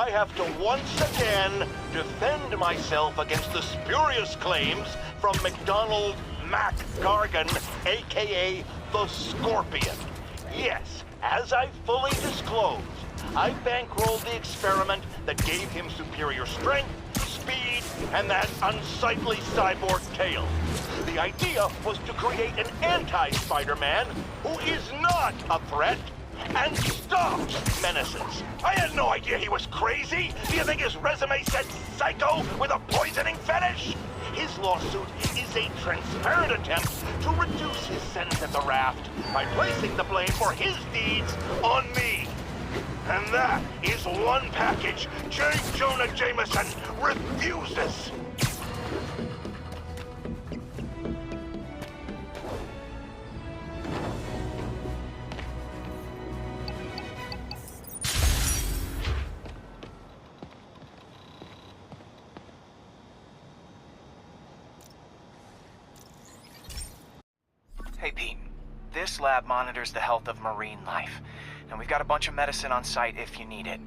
I have to once again defend myself against the spurious claims from McDonald Mac Gargan, aka the Scorpion. Yes, as I fully disclosed, I bankrolled the experiment that gave him superior strength, speed, and that unsightly cyborg tail. The idea was to create an anti-Spider-Man who is not a threat and stops menaces. I had no idea he was crazy. Do you think his resume said psycho with a poisoning fetish? His lawsuit is a transparent attempt to reduce his sentence at the raft by placing the blame for his deeds on me. And that is one package J. Jonah Jameson refuses. Hey Pete, this lab monitors the health of marine life, and we've got a bunch of medicine on site if you need it.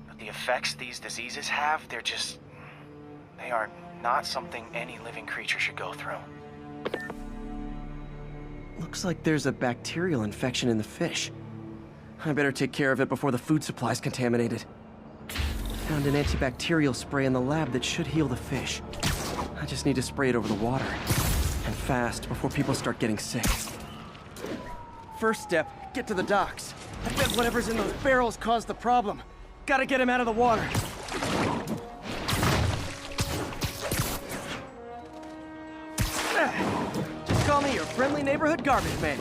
But the effects these diseases have, they are not something any living creature should go through. Looks like there's a bacterial infection in the fish. I better take care of it before the food supply's contaminated. Found an antibacterial spray in the lab that should heal the fish. I just need to spray it over the water. And fast, before people start getting sick. First step, get to the docks. I bet whatever's in those barrels caused the problem. Gotta get him out of the water. Just call me your friendly neighborhood garbage man.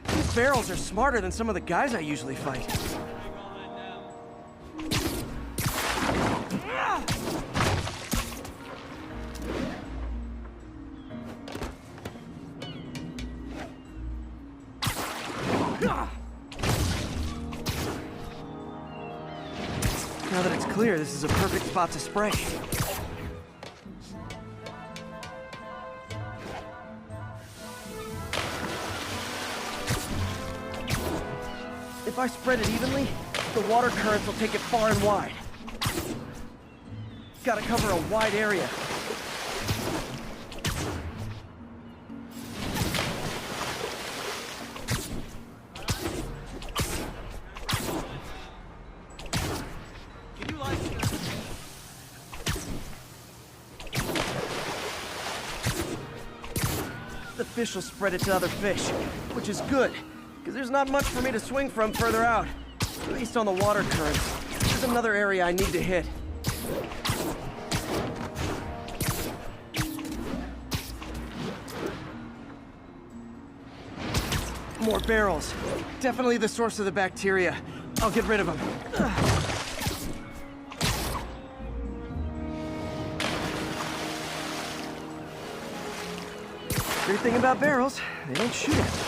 These barrels are smarter than some of the guys I usually fight. Now that it's clear, this is a perfect spot to spray. If I spread it evenly, the water currents will take it far and wide. Gotta cover a wide area. The fish will spread it to other fish, which is good, because there's not much for me to swing from further out. At least on the water currents. There's another area I need to hit. More barrels. Definitely the source of the bacteria. I'll get rid of them. Great thing about barrels, they don't shoot at me.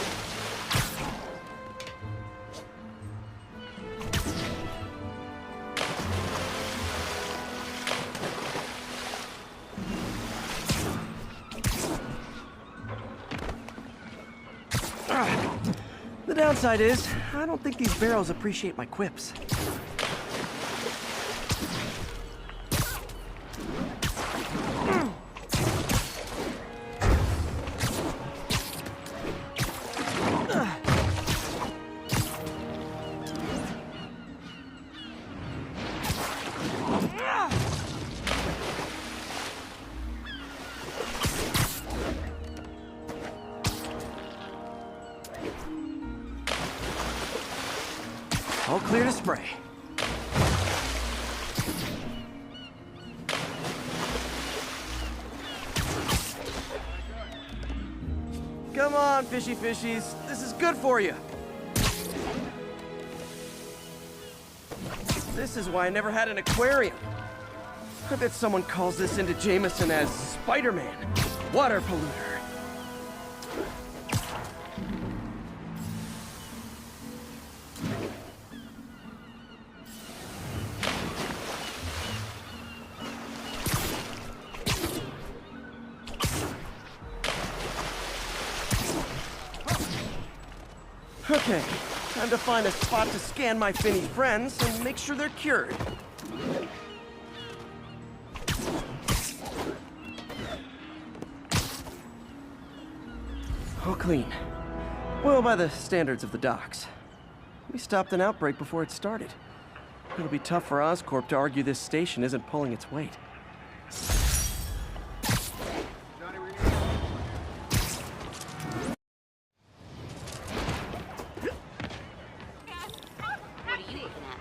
The downside is, I don't think these barrels appreciate my quips. All clear to spray. Come on, fishy fishies. This is good for you. This is why I never had an aquarium. I bet someone calls this into Jameson as Spider-Man, water polluter. Okay, time to find a spot to scan my Finny friends and make sure they're cured. All clean. Well, by the standards of the docks. We stopped an outbreak before it started. It'll be tough for Oscorp to argue this station isn't pulling its weight. What are you looking at?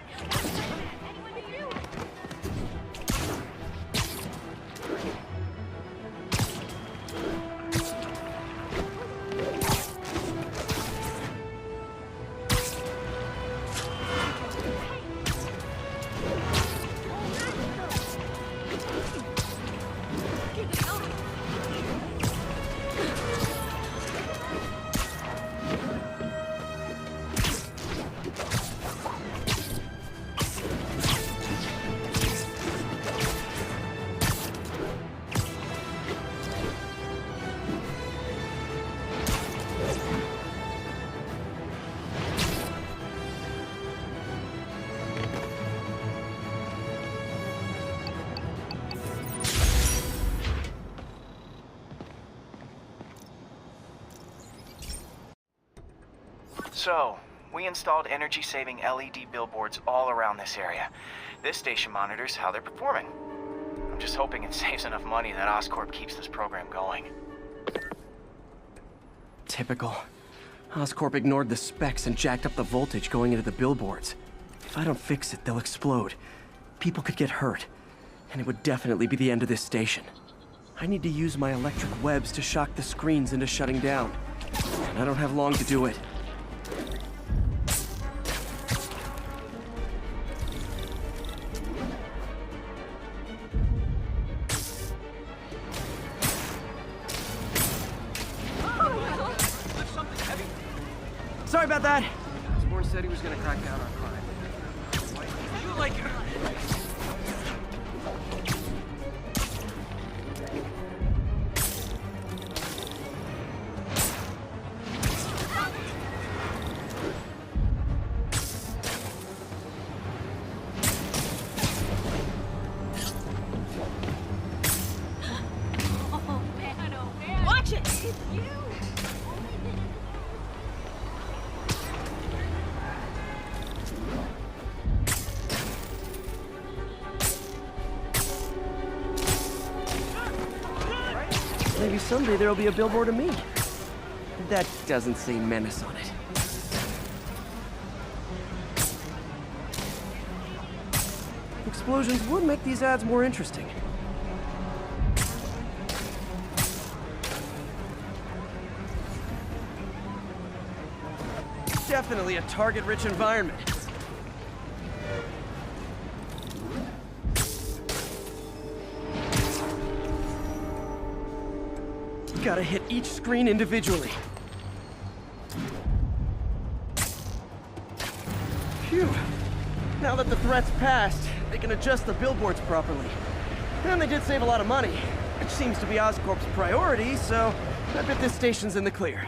So, we installed energy-saving LED billboards all around this area. This station monitors how they're performing. I'm just hoping it saves enough money that Oscorp keeps this program going. Typical. Oscorp ignored the specs and jacked up the voltage going into the billboards. If I don't fix it, they'll explode. People could get hurt. And it would definitely be the end of this station. I need to use my electric webs to shock the screens into shutting down. And I don't have long to do it. Sorry about that. Osborn said he was gonna crack down on crime. You like her. Oh man. Watch it! It's you! Maybe someday there'll be a billboard of me. That doesn't say menace on it. Explosions would make these ads more interesting. Definitely a target-rich environment. Gotta hit each screen individually. Phew. Now that the threat's passed, they can adjust the billboards properly. And they did save a lot of money, which seems to be Oscorp's priority, so I bet this station's in the clear.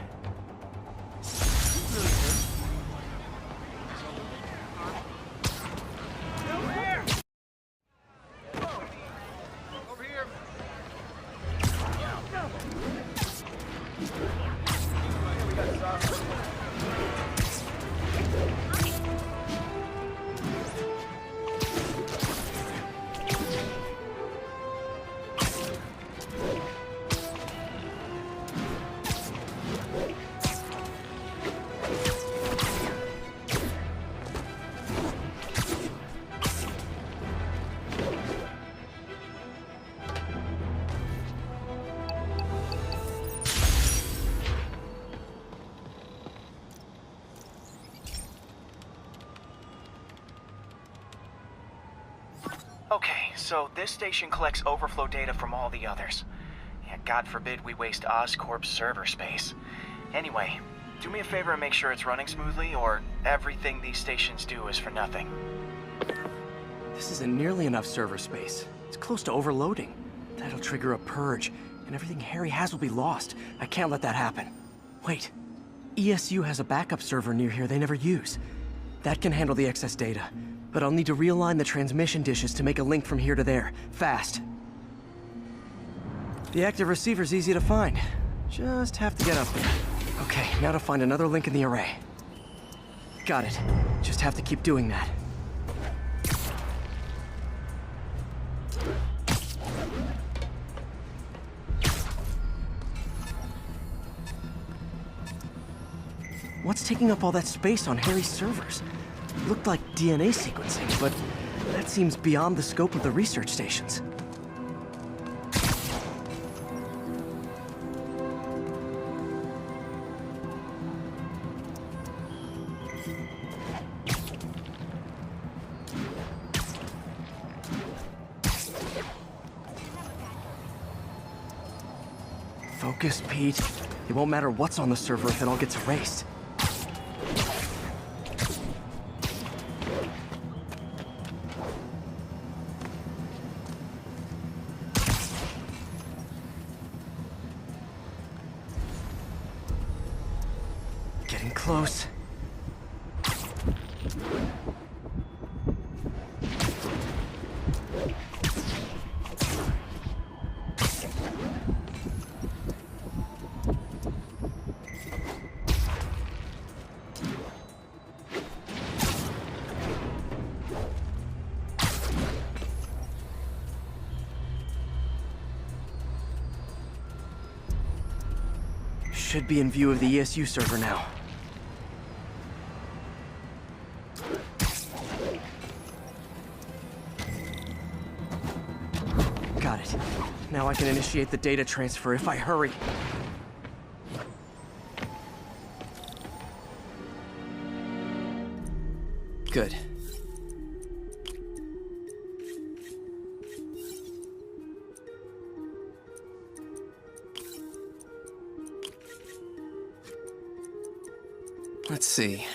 Okay, so this station collects overflow data from all the others. Yeah, God forbid we waste Oscorp's server space. Anyway, do me a favor and make sure it's running smoothly, or everything these stations do is for nothing. This isn't nearly enough server space. It's close to overloading. That'll trigger a purge, and everything Harry has will be lost. I can't let that happen. Wait, ESU has a backup server near here they never use. That can handle the excess data, but I'll need to realign the transmission dishes to make a link from here to there, fast. The active receiver's easy to find. Just have to get up there. Okay, now to find another link in the array. Got it. Just have to keep doing that. What's taking up all that space on Harry's servers? Looked like DNA sequencing, but that seems beyond the scope of the research stations. Focus, Pete. It won't matter what's on the server if it all gets erased. Getting close. Should be in view of the ESU server now. Got it. Now I can initiate the data transfer if I hurry. Good. Let's see.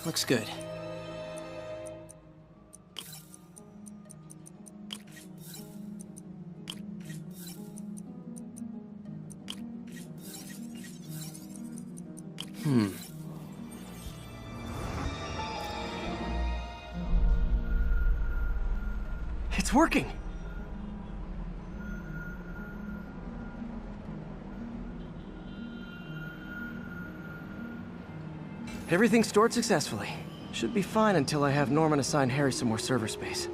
Looks good. It's working! Everything's stored successfully. Should be fine until I have Norman assign Harry some more server space.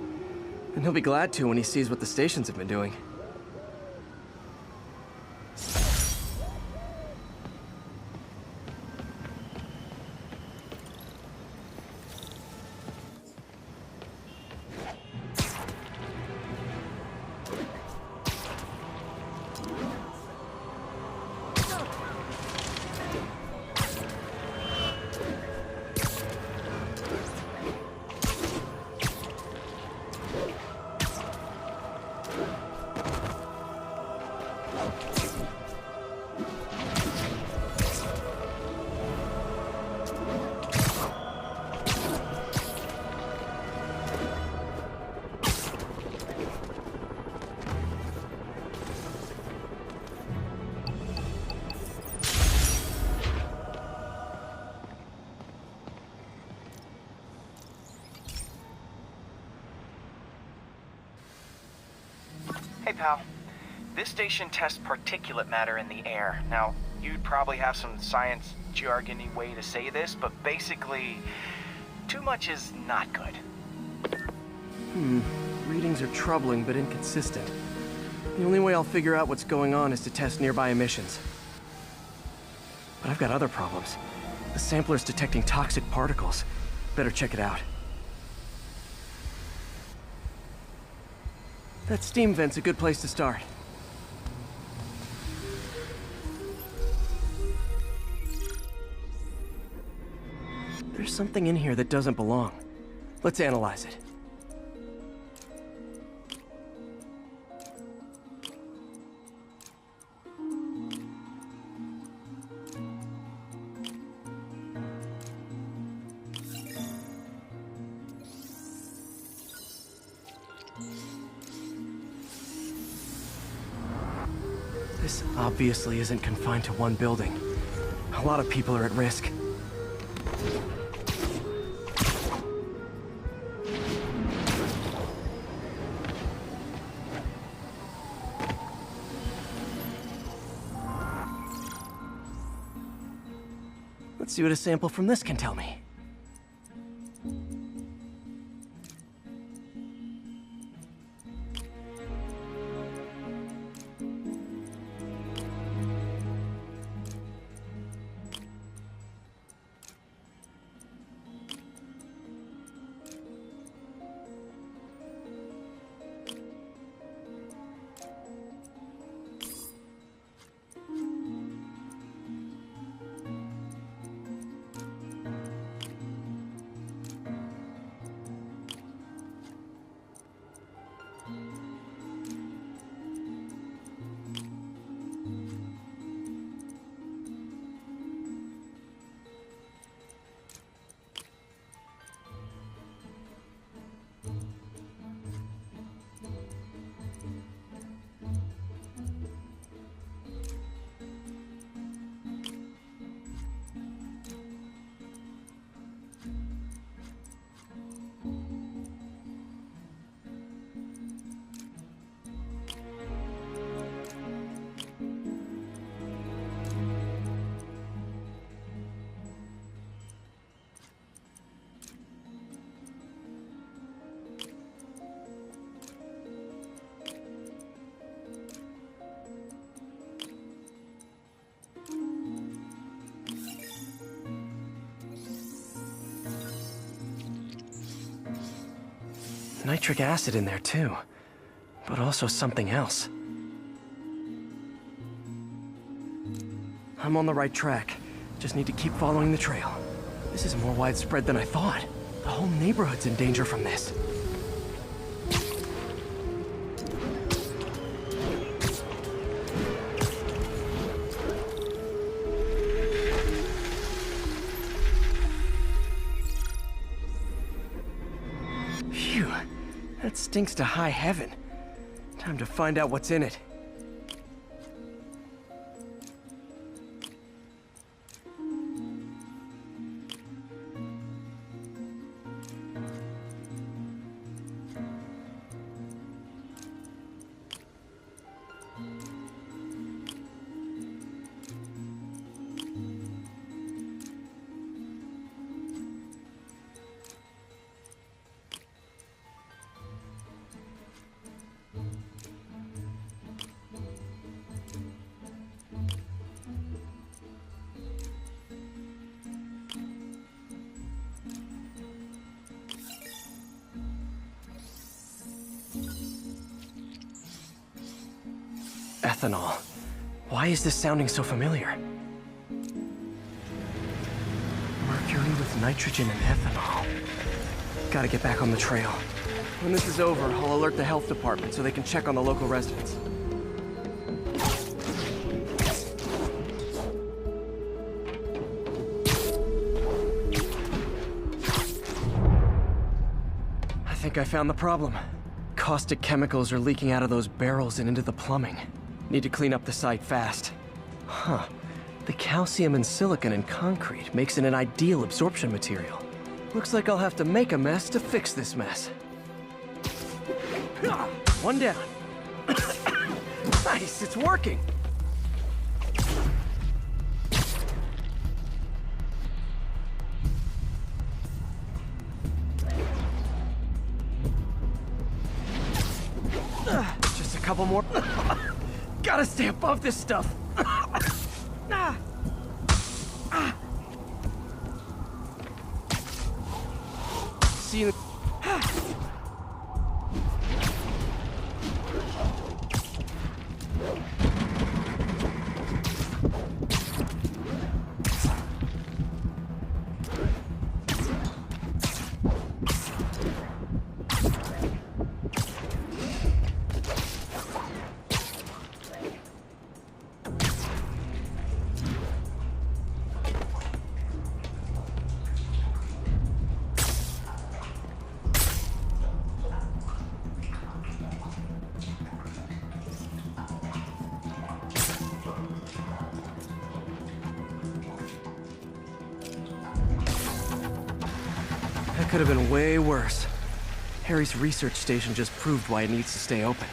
And he'll be glad to when he sees what the stations have been doing. Hey, pal. This station tests particulate matter in the air. Now, you'd probably have some science jargony way to say this, but basically, too much is not good. Readings are troubling but inconsistent. The only way I'll figure out what's going on is to test nearby emissions. But I've got other problems. The sampler's detecting toxic particles. Better check it out. That steam vent's a good place to start. There's something in here that doesn't belong. Let's analyze it. This obviously isn't confined to one building. A lot of people are at risk. Let's see what a sample from this can tell me. Nitric acid in there too, but also something else. I'm on the right track. Just need to keep following the trail. This is more widespread than I thought. The whole neighborhood's in danger from this. Phew, that stinks to high heaven. Time to find out what's in it. Ethanol. Why is this sounding so familiar? Mercury with nitrogen and ethanol. Gotta get back on the trail. When this is over, I'll alert the health department so they can check on the local residents. I think I found the problem. Caustic chemicals are leaking out of those barrels and into the plumbing. Need to clean up the site fast. Huh. The calcium and silicon in concrete makes it an ideal absorption material. Looks like I'll have to make a mess to fix this mess. One down. Nice, it's working. Just a couple more. Gotta stay above this stuff. See you. could have been way worse. Harry's research station just proved why it needs to stay open.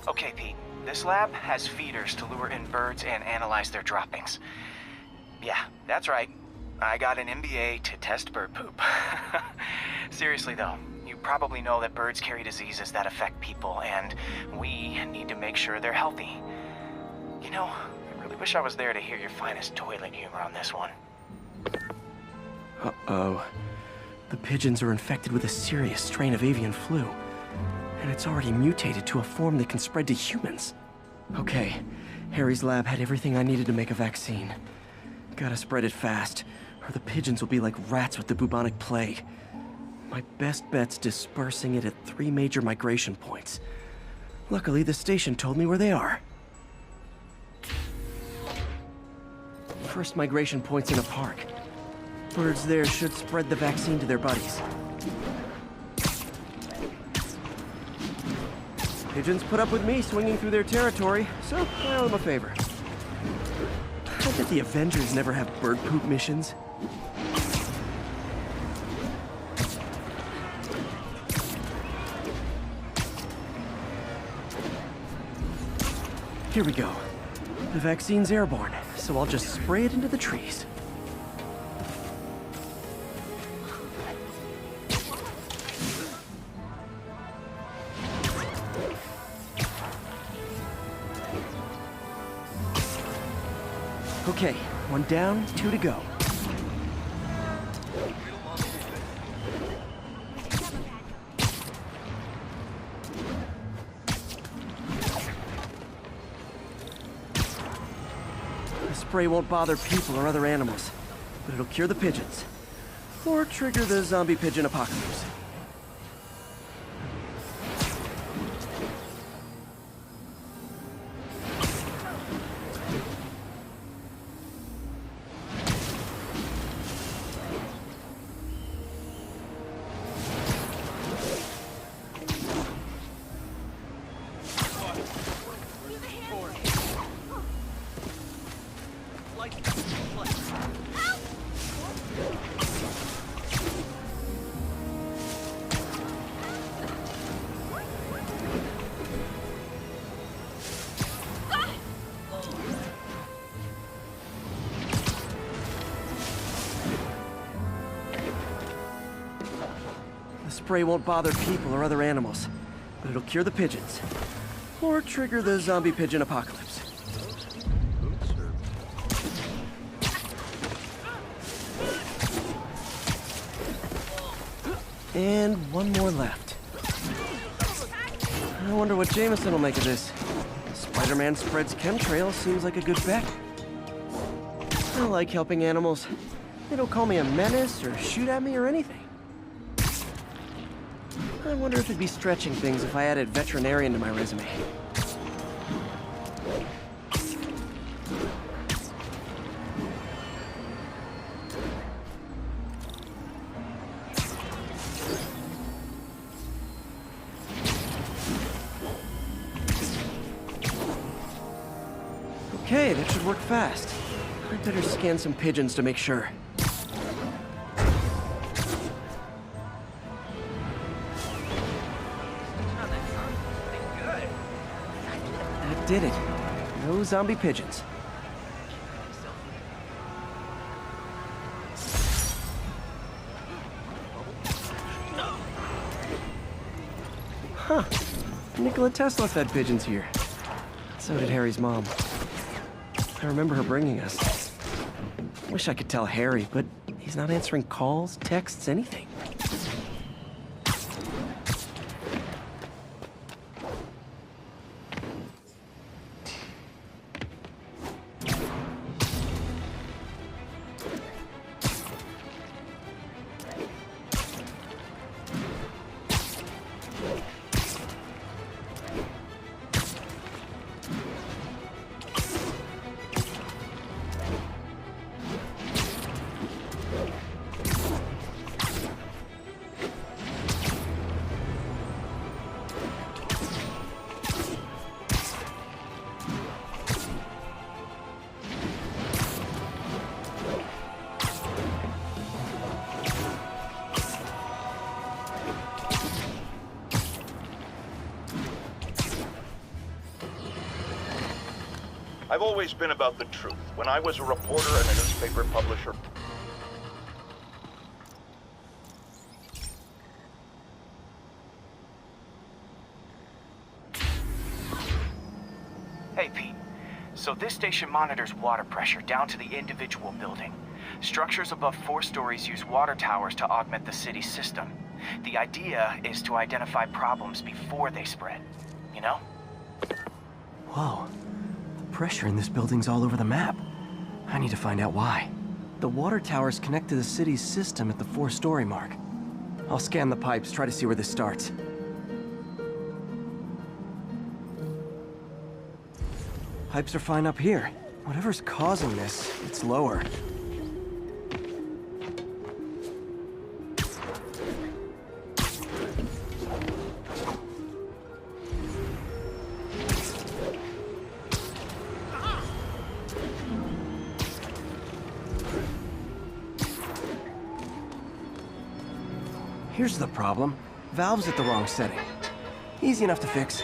Okay, Pete. This lab has feeders to lure in birds and analyze their droppings. Yeah, that's right. I got an MBA to test bird poop. Seriously though, you probably know that birds carry diseases that affect people, and we need to make sure they're healthy. You know, I really wish I was there to hear your finest toilet humor on this one. Uh-oh. The pigeons are infected with a serious strain of avian flu. And it's already mutated to a form that can spread to humans. Okay, Harry's lab had everything I needed to make a vaccine. Gotta spread it fast, or the pigeons will be like rats with the bubonic plague. My best bet's dispersing it at 3 major migration points. Luckily, the station told me where they are. First migration point's in a park. Birds there should spread the vaccine to their buddies. Pigeons put up with me swinging through their territory, so I owe them a favor. I bet the Avengers never have bird poop missions. Here we go. The vaccine's airborne, so I'll just spray it into the trees. Okay, 1 down, 2 to go. The spray won't bother people or other animals, but it'll cure the pigeons. Or trigger the zombie pigeon apocalypse. The spray won't bother people or other animals, but it'll cure the pigeons. Or trigger the zombie pigeon apocalypse. And 1 more left. I wonder what Jameson will make of this. Spider-Man spreads chemtrails seems like a good bet. I like helping animals. They don't call me a menace or shoot at me or anything. I wonder if it'd be stretching things if I added veterinarian to my resume. Okay, that should work fast. I'd better scan some pigeons to make sure. That did it. No zombie pigeons. Huh. Nikola Tesla fed pigeons here. So did Harry's mom. I remember her bringing us. Wish I could tell Harry, but he's not answering calls, texts, anything. I've always been about the truth. When I was a reporter and a newspaper publisher... Hey, Pete. So this station monitors water pressure down to the individual building. Structures above 4 stories use water towers to augment the city's system. The idea is to identify problems before they spread. You know? Whoa. The pressure in this building's all over the map. I need to find out why. The water towers connect to the city's system at the 4-story mark. I'll scan the pipes, try to see where this starts. Pipes are fine up here. Whatever's causing this, it's lower. Here's the problem. Valve's at the wrong setting. Easy enough to fix.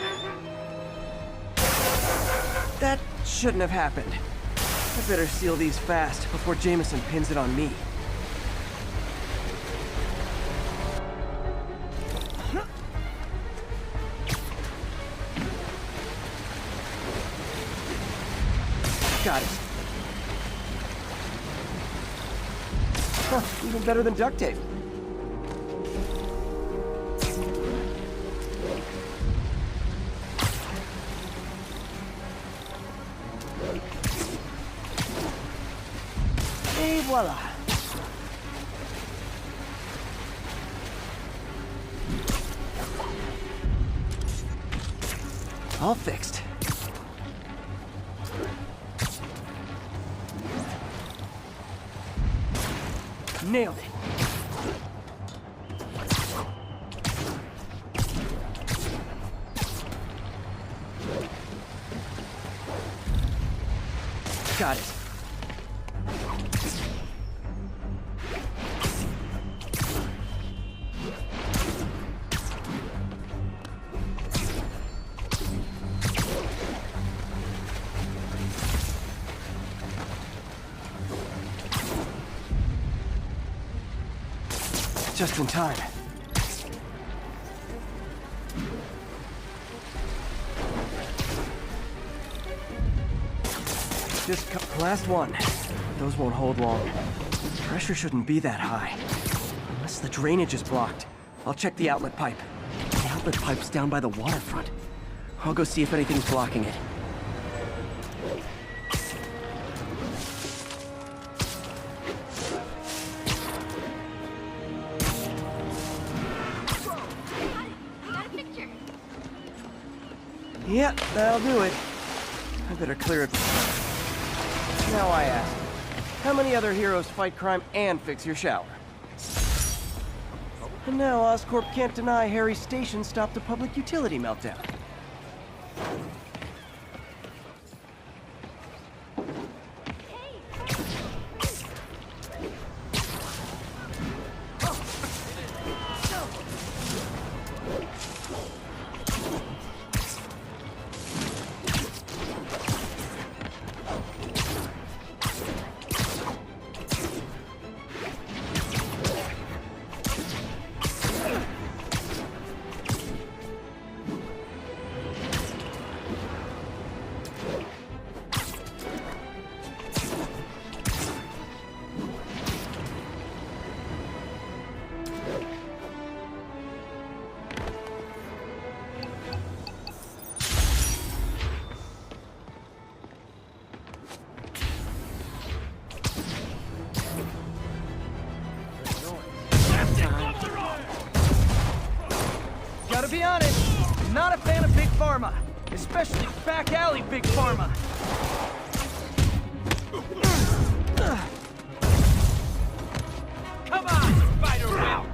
That shouldn't have happened. I better seal these fast before Jameson pins it on me. Got it. Huh, even better than duct tape. Et voila. All fixed. Nailed it. Got it. Just in time. Last one. Those won't hold long. Pressure shouldn't be that high. Unless the drainage is blocked. I'll check the outlet pipe. The outlet pipe's down by the waterfront. I'll go see if anything's blocking it. Yep, that'll do it. I better clear it. Now I ask, how many other heroes fight crime and fix your shower? And now Oscorp can't deny Harry's station stopped a public utility meltdown. Especially back alley Big Pharma. Come on, Spider-Man!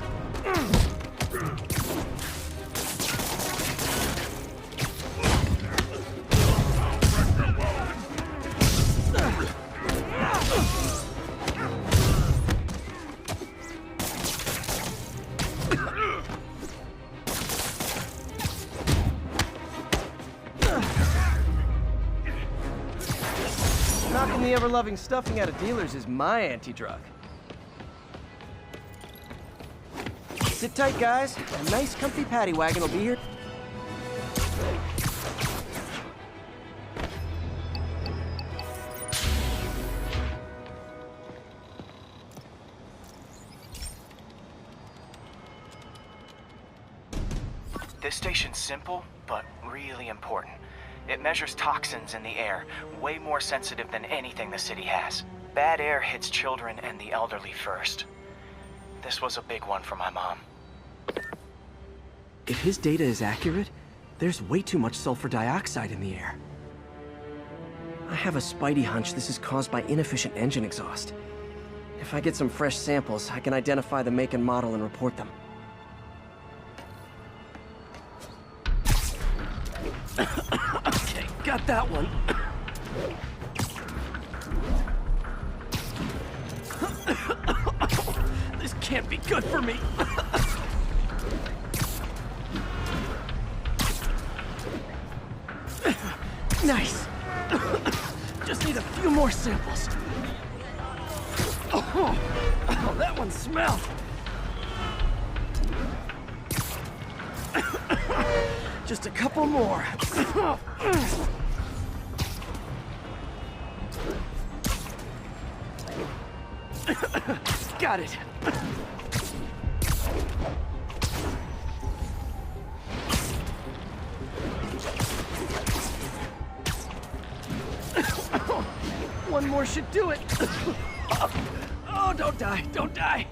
Knocking the ever-loving stuffing out of dealers is my anti-drug. Sit tight, guys. A nice, comfy paddy wagon will be here. This station's simple, but really important. It measures toxins in the air, way more sensitive than anything the city has. Bad air hits children and the elderly first. This was a big one for my mom. If his data is accurate, there's way too much sulfur dioxide in the air. I have a spidey hunch this is caused by inefficient engine exhaust. If I get some fresh samples, I can identify the make and model and report them. Okay, got that one. This can't be good for me. Nice. Just need a few more samples. Oh, that one smelled. Just a couple more. Got it. One more should do it. Oh, don't die, don't die.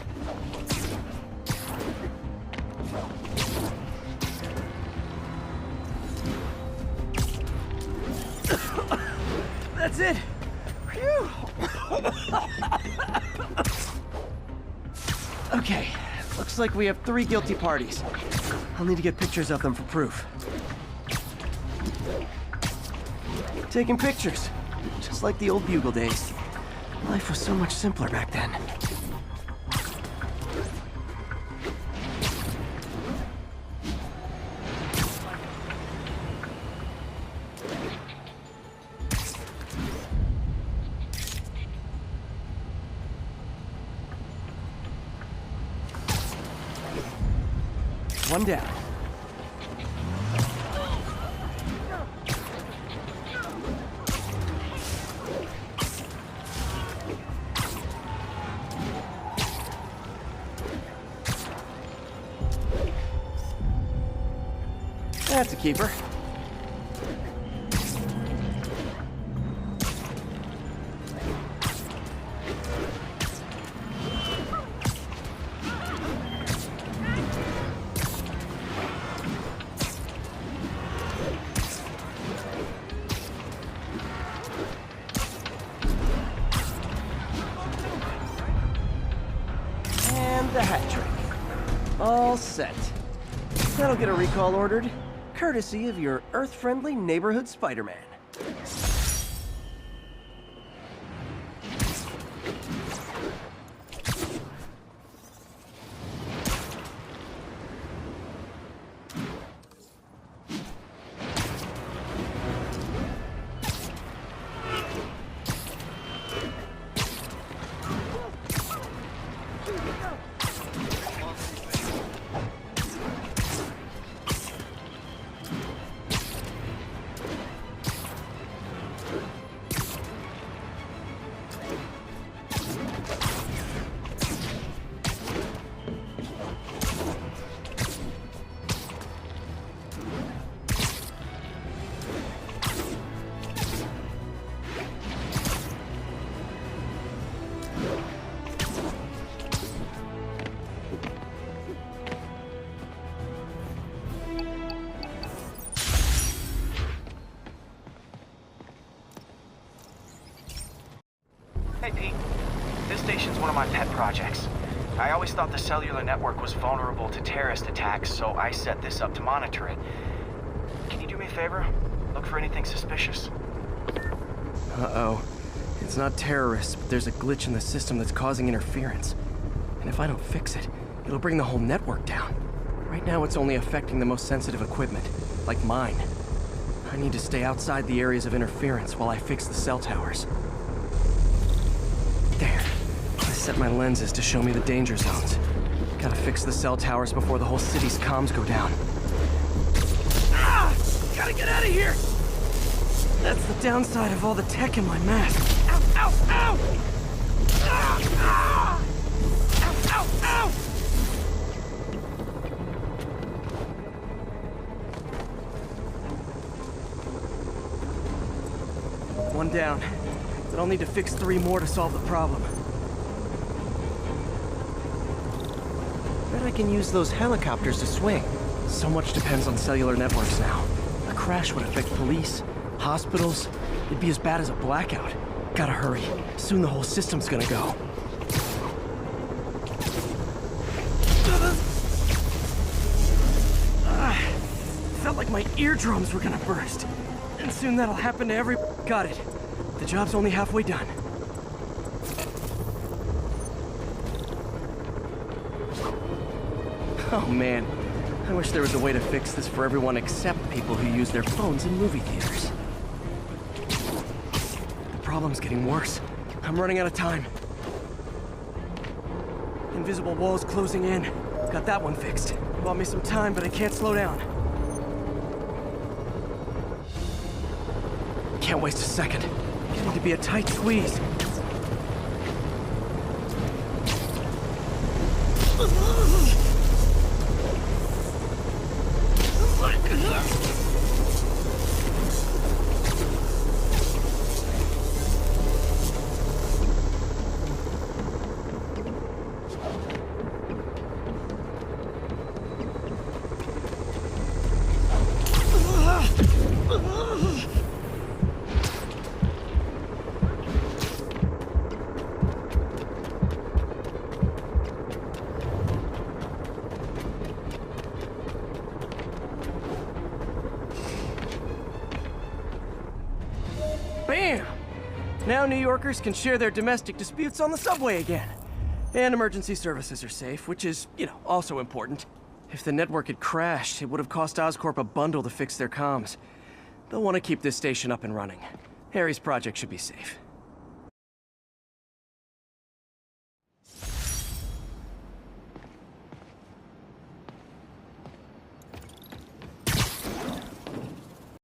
That's it. Phew. Okay, looks like we have 3 guilty parties. I'll need to get pictures of them for proof. Taking pictures, just like the old Bugle days. Life was so much simpler back then. One down. That's a keeper. And the hat trick. All set. That'll get a recall ordered, courtesy of your Earth-friendly neighborhood Spider-Man. Hey, Pete. This station's one of my pet projects. I always thought the cellular network was vulnerable to terrorist attacks, so I set this up to monitor it. Can you do me a favor? Look for anything suspicious? Uh-oh. It's not terrorists, but there's a glitch in the system that's causing interference. And if I don't fix it, it'll bring the whole network down. Right now, it's only affecting the most sensitive equipment, like mine. I need to stay outside the areas of interference while I fix the cell towers. There. I set my lenses to show me the danger zones. Gotta fix the cell towers before the whole city's comms go down. Ah! Gotta get out of here! That's the downside of all the tech in my mask. Ow, ow, ow! Ah, ah! Ow, ow, ow! One down. But I'll need to fix 3 more to solve the problem. Bet I can use those helicopters to swing. So much depends on cellular networks now. A crash would affect police, hospitals. It'd be as bad as a blackout. Gotta hurry. Soon the whole system's gonna go. Felt like my eardrums were gonna burst. And soon that'll happen to every... Got it. The job's only halfway done. Oh man, I wish there was a way to fix this for everyone except people who use their phones in movie theaters. The problem's getting worse. I'm running out of time. Invisible walls closing in. Got that one fixed. Bought me some time, but I can't slow down. Can't waste a second. Getting to be a tight squeeze. Bam! Now New Yorkers can share their domestic disputes on the subway again. And emergency services are safe, which is, also important. If the network had crashed, it would have cost Oscorp a bundle to fix their comms. They'll want to keep this station up and running. Harry's project should be safe.